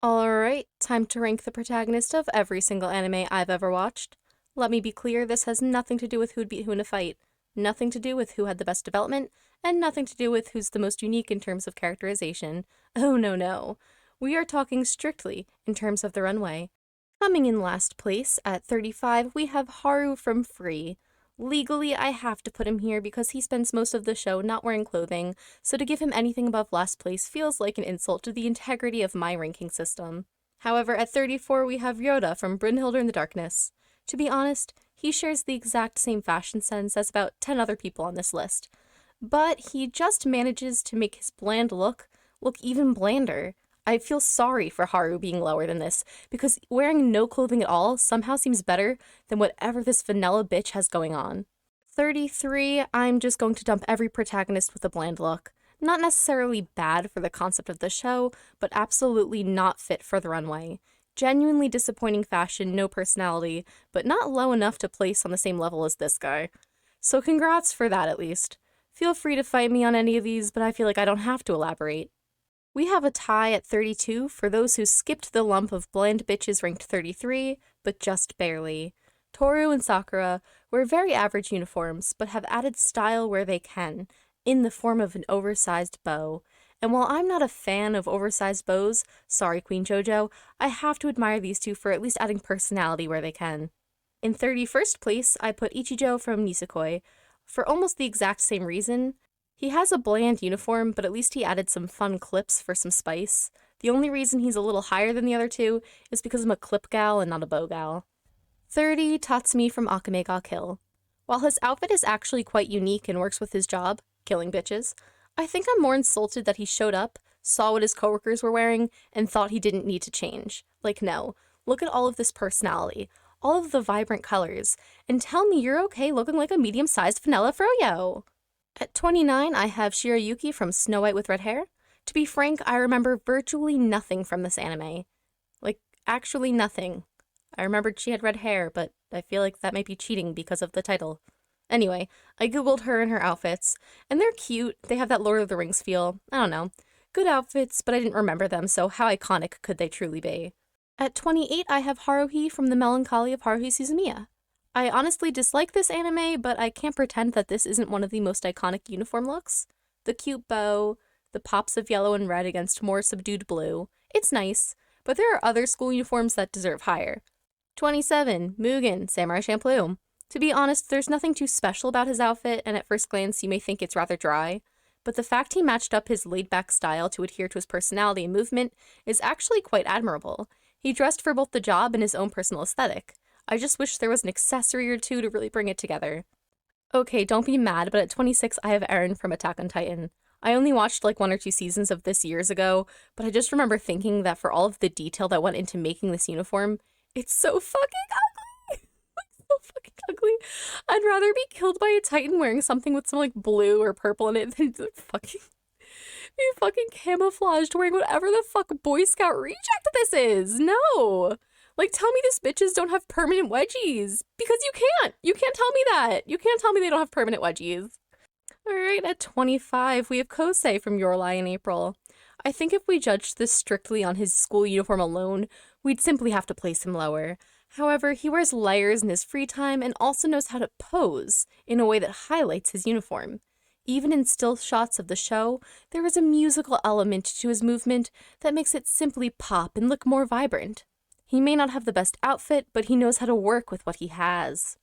Alright, time to rank the protagonist of every single anime I've ever watched. Let me be clear, this has nothing to do with who'd beat who in a fight, nothing to do with who had the best development, and nothing to do with who's the most unique in terms of characterization. Oh no. We are talking strictly in terms of the runway. Coming in last place, at 35, we have Haru from Free. Legally, I have to put him here because he spends most of the show not wearing clothing, so to give him anything above last place feels like an insult to the integrity of my ranking system. However, at 34 we have Ryoda from Brynhilde in the Darkness. To be honest, he shares the exact same fashion sense as about 10 other people on this list, but he just manages to make his bland look even blander. I feel sorry for Haru being lower than this, because wearing no clothing at all somehow seems better than whatever this vanilla bitch has going on. 33, I'm just going to dump every protagonist with a bland look. Not necessarily bad for the concept of the show, but absolutely not fit for the runway. Genuinely disappointing fashion, no personality, but not low enough to place on the same level as this guy. So congrats for that at least. Feel free to fight me on any of these, but I feel like I don't have to elaborate. We have a tie at 32 for those who skipped the lump of bland bitches ranked 33, but just barely. Toru and Sakura wear very average uniforms, but have added style where they can, in the form of an oversized bow. And while I'm not a fan of oversized bows, sorry Queen JoJo, I have to admire these two for at least adding personality where they can. In 31st place, I put Ichijo from Nisekoi, for almost the exact same reason. He has a bland uniform, but at least he added some fun clips for some spice. The only reason he's a little higher than the other two is because I'm a clip gal and not a bow gal. 30, Tatsumi from Akame ga Kill. While his outfit is actually quite unique and works with his job, killing bitches, I think I'm more insulted that he showed up, saw what his coworkers were wearing, and thought he didn't need to change. Like, no. Look at all of this personality, all of the vibrant colors, and tell me you're okay looking like a medium-sized vanilla froyo. At 29, I have Shirayuki from Snow White with red hair. To be frank, I remember virtually nothing from this anime. Like, actually nothing. I remembered she had red hair, but I feel like that might be cheating because of the title. Anyway, I googled her and her outfits, and they're cute. They have that Lord of the Rings feel. I don't know. Good outfits, but I didn't remember them, so how iconic could they truly be? At 28, I have Haruhi from The Melancholy of Haruhi Suzumiya. I honestly dislike this anime, but I can't pretend that this isn't one of the most iconic uniform looks. The cute bow, the pops of yellow and red against more subdued blue. It's nice, but there are other school uniforms that deserve higher. 27, Mugen, Samurai Champloo. To be honest, there's nothing too special about his outfit, and at first glance you may think it's rather dry, but the fact he matched up his laid-back style to adhere to his personality and movement is actually quite admirable. He dressed for both the job and his own personal aesthetic. I just wish there was an accessory or two to really bring it together. Okay, don't be mad, but at 26 I have Eren from Attack on Titan. I only watched like 1 or 2 seasons of this years ago, but I just remember thinking that for all of the detail that went into making this uniform, it's so fucking ugly! So fucking ugly. I'd rather be killed by a Titan wearing something with some like blue or purple in it than to be fucking camouflaged wearing whatever the fuck Boy Scout reject this is. No! Like, tell me these bitches don't have permanent wedgies. Because you can't. You can't tell me that. You can't tell me they don't have permanent wedgies. Alright, at 25, we have Kosei from Your Lie in April. I think if we judged this strictly on his school uniform alone, we'd simply have to place him lower. However, he wears layers in his free time and also knows how to pose in a way that highlights his uniform. Even in still shots of the show, there is a musical element to his movement that makes it simply pop and look more vibrant. He may not have the best outfit, but he knows how to work with what he has.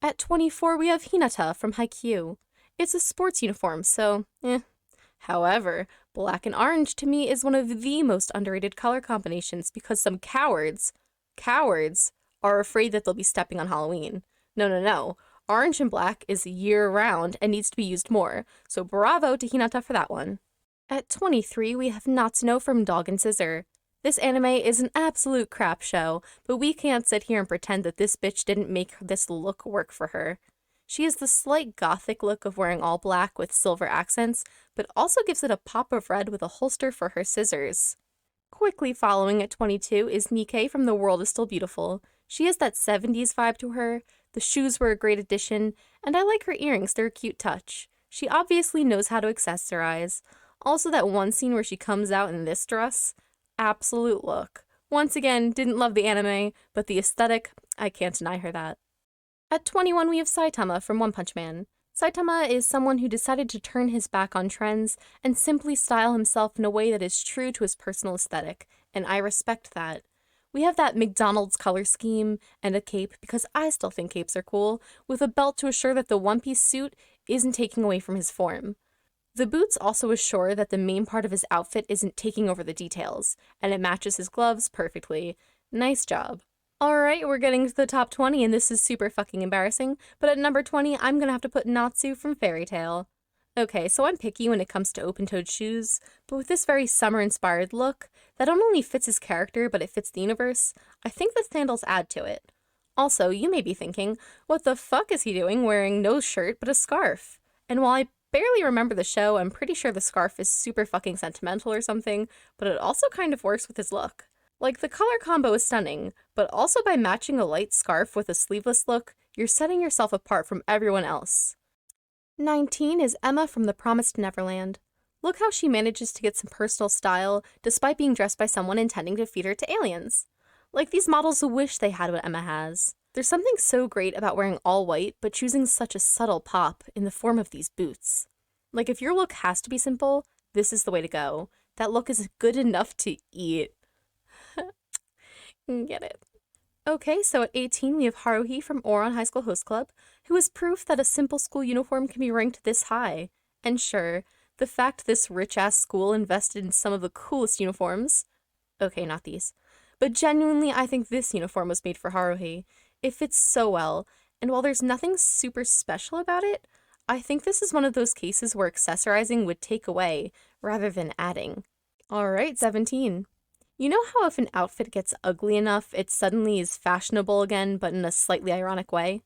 At 24, we have Hinata from Haikyuu. It's a sports uniform, so However, black and orange to me is one of the most underrated color combinations because some cowards are afraid that they'll be stepping on Halloween. No. Orange and black is year-round and needs to be used more, so bravo to Hinata for that one. At 23, we have Natsuno from Dog and Scissor. This anime is an absolute crap show, but we can't sit here and pretend that this bitch didn't make this look work for her. She has the slight gothic look of wearing all black with silver accents, but also gives it a pop of red with a holster for her scissors. Quickly following at 22 is Nikkei from The World is Still Beautiful. She has that 70s vibe to her, the shoes were a great addition, and I like her earrings, they're a cute touch. She obviously knows how to accessorize. Also that one scene where she comes out in this dress, absolute look. Once again, didn't love the anime, but the aesthetic, I can't deny her that. At 21, we have Saitama from One Punch Man. Saitama is someone who decided to turn his back on trends and simply style himself in a way that is true to his personal aesthetic, and I respect that. We have that McDonald's color scheme and a cape, because I still think capes are cool, with a belt to assure that the one-piece suit isn't taking away from his form. The boots also assure that the main part of his outfit isn't taking over the details, and it matches his gloves perfectly. Nice job. Alright, we're getting to the top 20, and this is super fucking embarrassing, but at number 20, I'm gonna have to put Natsu from Fairy Tail. Okay, so I'm picky when it comes to open-toed shoes, but with this very summer-inspired look, that not only fits his character, but it fits the universe, I think the sandals add to it. Also, you may be thinking, what the fuck is he doing wearing no shirt but a scarf? And while I barely remember the show, I'm pretty sure the scarf is super fucking sentimental or something, but it also kind of works with his look. Like, the color combo is stunning, but also by matching a light scarf with a sleeveless look, you're setting yourself apart from everyone else. 19 is Emma from The Promised Neverland. Look how she manages to get some personal style despite being dressed by someone intending to feed her to aliens. Like, these models wish they had what Emma has. There's something so great about wearing all white, but choosing such a subtle pop in the form of these boots. Like, if your look has to be simple, this is the way to go. That look is good enough to eat. Get it. Okay, so at 18, we have Haruhi from Ouran High School Host Club, who is proof that a simple school uniform can be ranked this high. And sure, the fact this rich-ass school invested in some of the coolest uniforms— okay, not these— but genuinely, I think this uniform was made for Haruhi. It fits so well, and while there's nothing super special about it, I think this is one of those cases where accessorizing would take away, rather than adding. Alright, 17. You know how if an outfit gets ugly enough, it suddenly is fashionable again, but in a slightly ironic way?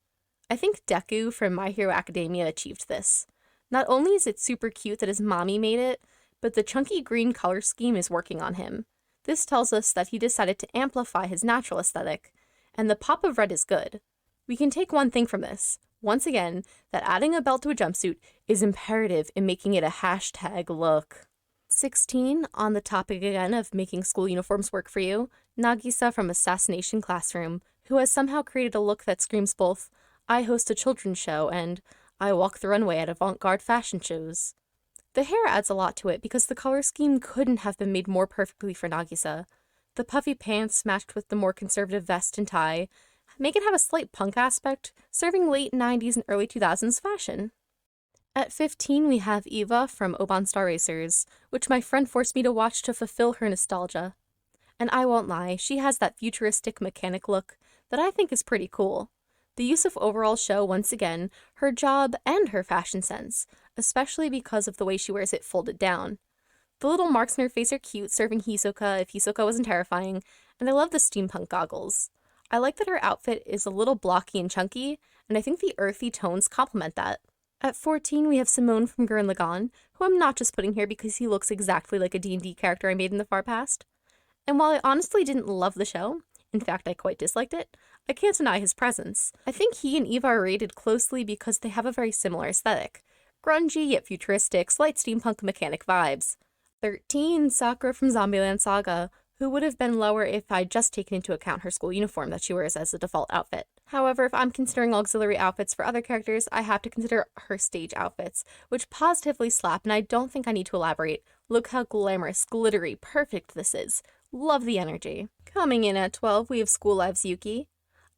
I think Deku from My Hero Academia achieved this. Not only is it super cute that his mommy made it, but the chunky green color scheme is working on him. This tells us that he decided to amplify his natural aesthetic, and the pop of red is good. We can take one thing from this, once again, that adding a belt to a jumpsuit is imperative in making it a hashtag look. 16, on the topic again of making school uniforms work for you, Nagisa from Assassination Classroom, who has somehow created a look that screams both, I host a children's show and I walk the runway at avant-garde fashion shows. The hair adds a lot to it because the color scheme couldn't have been made more perfectly for Nagisa. The puffy pants matched with the more conservative vest and tie make it have a slight punk aspect, serving late 90s and early 2000s fashion. At 15, we have Eva from Oban Star Racers, which my friend forced me to watch to fulfill her nostalgia. And I won't lie, she has that futuristic mechanic look that I think is pretty cool. The use of overalls show, once again, her job and her fashion sense, especially because of the way she wears it folded down. The little marks on her face are cute, serving Hisoka if Hisoka wasn't terrifying, and I love the steampunk goggles. I like that her outfit is a little blocky and chunky, and I think the earthy tones complement that. At 14, we have Simone from Gurren Lagann, who I'm not just putting here because he looks exactly like a D&D character I made in the far past. And while I honestly didn't love the show, in fact I quite disliked it, I can't deny his presence. I think he and Eva are rated closely because they have a very similar aesthetic. Grungy yet futuristic, slight steampunk mechanic vibes. 13, Sakura from Zombieland Saga, who would have been lower if I'd just taken into account her school uniform that she wears as a default outfit. However, if I'm considering auxiliary outfits for other characters, I have to consider her stage outfits, which positively slap, and I don't think I need to elaborate. Look how glamorous, glittery, perfect this is. Love the energy. Coming in at 12, we have School Lives Yuki.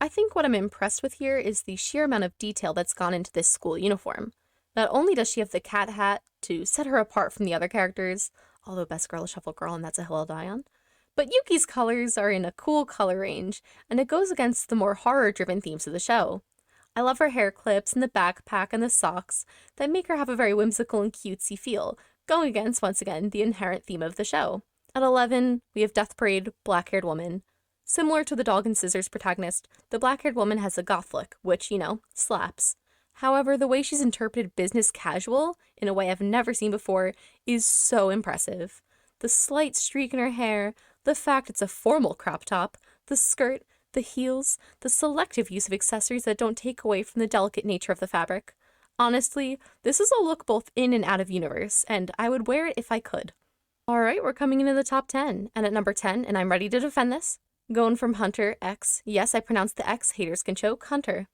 I think what I'm impressed with here is the sheer amount of detail that's gone into this school uniform. Not only does she have the cat hat to set her apart from the other characters, although best girl is Shuffle Girl and that's a hill I'll die on, but Yuki's colors are in a cool color range, and it goes against the more horror-driven themes of the show. I love her hair clips and the backpack and the socks that make her have a very whimsical and cutesy feel, going against, once again, the inherent theme of the show. At 11, we have Death Parade, Black-Haired Woman. Similar to the Dog and Scissors protagonist, the black-haired woman has a goth look, which, slaps. However, the way she's interpreted business casual, in a way I've never seen before, is so impressive. The slight streak in her hair, the fact it's a formal crop top, the skirt, the heels, the selective use of accessories that don't take away from the delicate nature of the fabric. Honestly, this is a look both in and out of universe, and I would wear it if I could. Alright, we're coming into the top 10, and at number 10, and I'm ready to defend this, going from Hunter X, yes, I pronounced the X, haters can choke, Hunter.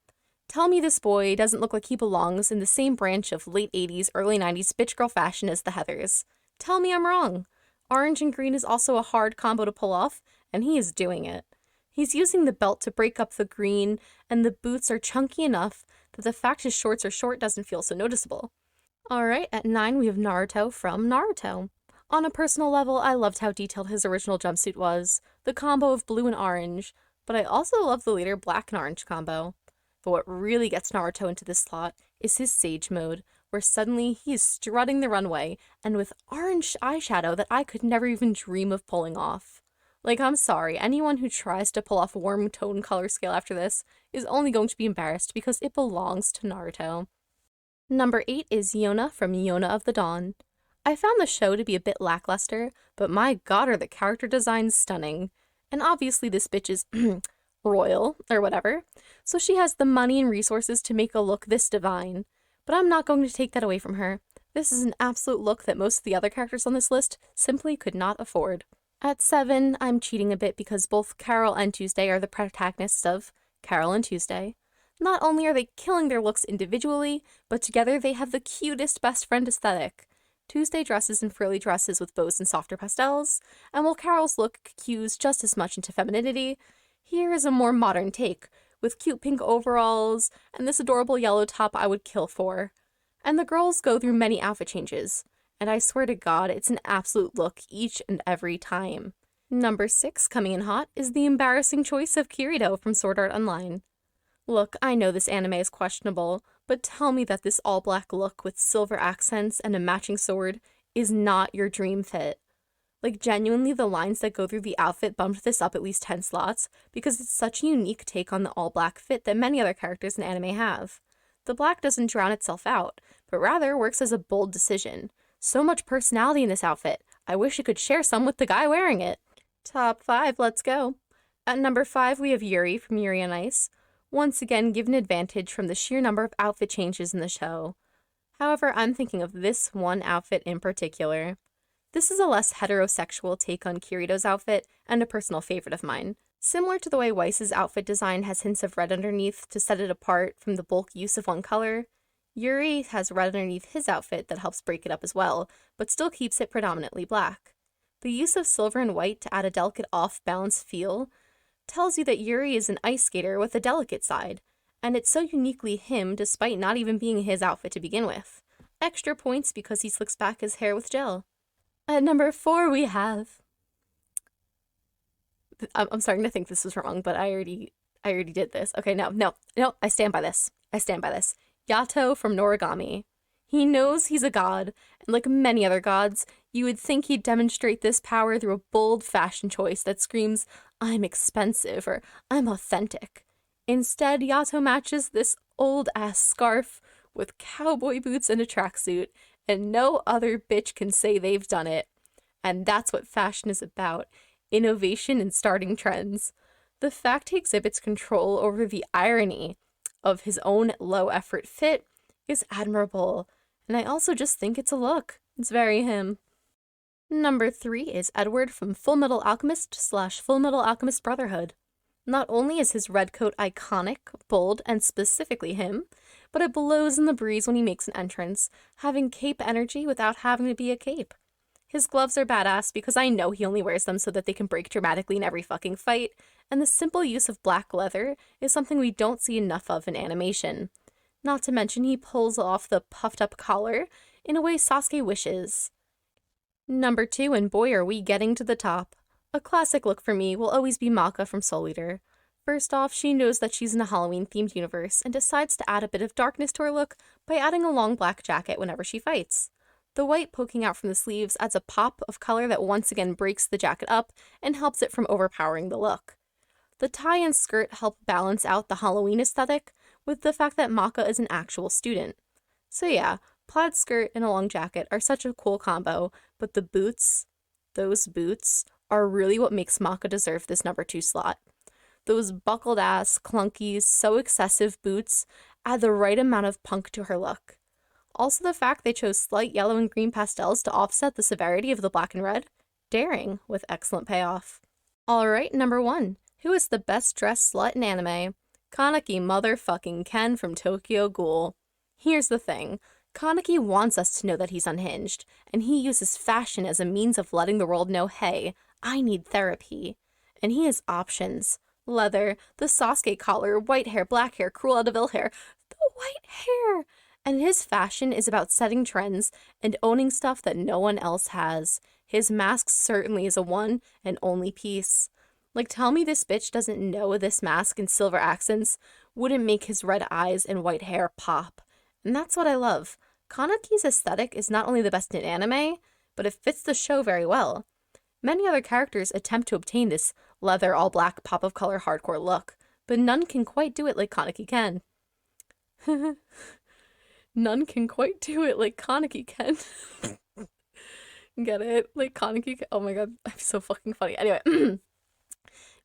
Tell me this boy doesn't look like he belongs in the same branch of late 80s, early 90s bitch girl fashion as the Heathers. Tell me I'm wrong. Orange and green is also a hard combo to pull off, and he is doing it. He's using the belt to break up the green, and the boots are chunky enough that the fact his shorts are short doesn't feel so noticeable. Alright, at 9 we have Naruto from Naruto. On a personal level, I loved how detailed his original jumpsuit was, the combo of blue and orange, but I also love the later black and orange combo. But what really gets Naruto into this slot is his Sage mode, where suddenly he is strutting the runway, and with orange eyeshadow that I could never even dream of pulling off. Like, I'm sorry, anyone who tries to pull off a warm tone color scale after this is only going to be embarrassed because it belongs to Naruto. Number 8 is Yona from Yona of the Dawn. I found the show to be a bit lackluster, but my god are the character designs stunning. And obviously this bitch is royal, or whatever, so she has the money and resources to make a look this divine. But I'm not going to take that away from her. This is an absolute look that most of the other characters on this list simply could not afford. At 7, I'm cheating a bit because both Carol and Tuesday are the protagonists of Carol and Tuesday. Not only are they killing their looks individually, but together they have the cutest best friend aesthetic. Tuesday dresses in frilly dresses with bows and softer pastels, and while Carol's look cues just as much into femininity, here is a more modern take, with cute pink overalls and this adorable yellow top I would kill for. And the girls go through many outfit changes, and I swear to God, it's an absolute look each and every time. Number 6, coming in hot, is the embarrassing choice of Kirito from Sword Art Online. Look, I know this anime is questionable, but tell me that this all-black look with silver accents and a matching sword is not your dream fit. Like, genuinely, the lines that go through the outfit bumped this up at least 10 slots, because it's such a unique take on the all-black fit that many other characters in anime have. The black doesn't drown itself out, but rather works as a bold decision. So much personality in this outfit, I wish I could share some with the guy wearing it. Top 5, let's go. At number 5, we have Yuri from Yuri on Ice, once again given advantage from the sheer number of outfit changes in the show. However, I'm thinking of this one outfit in particular. This is a less heterosexual take on Kirito's outfit, and a personal favorite of mine. Similar to the way Weiss's outfit design has hints of red underneath to set it apart from the bulk use of one color, Yuri has red underneath his outfit that helps break it up as well, but still keeps it predominantly black. The use of silver and white to add a delicate off-balance feel tells you that Yuri is an ice skater with a delicate side, and it's so uniquely him despite not even being his outfit to begin with. Extra points because he slicks back his hair with gel. At number 4 we have... I'm starting to think this is wrong, but I already did this. Okay, no, I stand by this. Yato from Noragami. He knows he's a god, and like many other gods, you would think he'd demonstrate this power through a bold fashion choice that screams, I'm expensive, or I'm authentic. Instead, Yato matches this old-ass scarf with cowboy boots and a tracksuit, and no other bitch can say they've done it. And that's what fashion is about, innovation and starting trends. The fact he exhibits control over the irony of his own low-effort fit is admirable, and I also just think it's a look. It's very him. Number 3 is Edward from Full Metal Alchemist / Full Metal Alchemist Brotherhood. Not only is his red coat iconic, bold, and specifically him, but it blows in the breeze when he makes an entrance, having cape energy without having to be a cape. His gloves are badass because I know he only wears them so that they can break dramatically in every fucking fight, and the simple use of black leather is something we don't see enough of in animation. Not to mention he pulls off the puffed up collar in a way Sasuke wishes. Number 2, and boy are we getting to the top. A classic look for me will always be Maka from Soul Eater. First off, she knows that she's in a Halloween-themed universe and decides to add a bit of darkness to her look by adding a long black jacket whenever she fights. The white poking out from the sleeves adds a pop of color that once again breaks the jacket up and helps it from overpowering the look. The tie and skirt help balance out the Halloween aesthetic with the fact that Maka is an actual student. So yeah, plaid skirt and a long jacket are such a cool combo, but the boots, those boots, are really what makes Maka deserve this number 2 slot. Those buckled ass, clunky, so excessive boots add the right amount of punk to her look. Also, the fact they chose slight yellow and green pastels to offset the severity of the black and red. Daring, with excellent payoff. Alright, number 1. Who is the best dressed slut in anime? Kaneki motherfucking Ken from Tokyo Ghoul. Here's the thing. Kaneki wants us to know that he's unhinged, and he uses fashion as a means of letting the world know, hey, I need therapy. And he has options. Leather, the Sasuke collar, white hair, black hair, Cruella de Vil hair, the white hair! And his fashion is about setting trends and owning stuff that no one else has. His mask certainly is a one and only piece. Like, tell me this bitch doesn't know this mask and silver accents wouldn't make his red eyes and white hair pop. And that's what I love. Kaneki's aesthetic is not only the best in anime, but it fits the show very well. Many other characters attempt to obtain this leather, all-black, pop-of-color hardcore look, but none can quite do it like Kaneki can. None can quite do it like Kaneki can. Get it? Like Kaneki can. Oh my god, I'm so fucking funny. Anyway,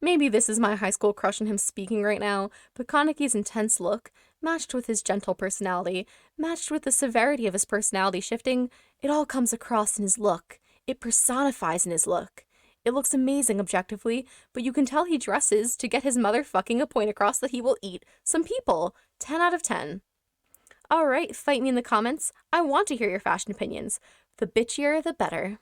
maybe this is my high school crush on him speaking right now, but Kaneki's intense look, matched with his gentle personality, matched with the severity of his personality shifting, it all comes across in his look. It personifies in his look. It looks amazing objectively, but you can tell he dresses to get his motherfucking a point across that he will eat some people. 10 out of 10. Alright, fight me in the comments. I want to hear your fashion opinions. The bitchier, the better.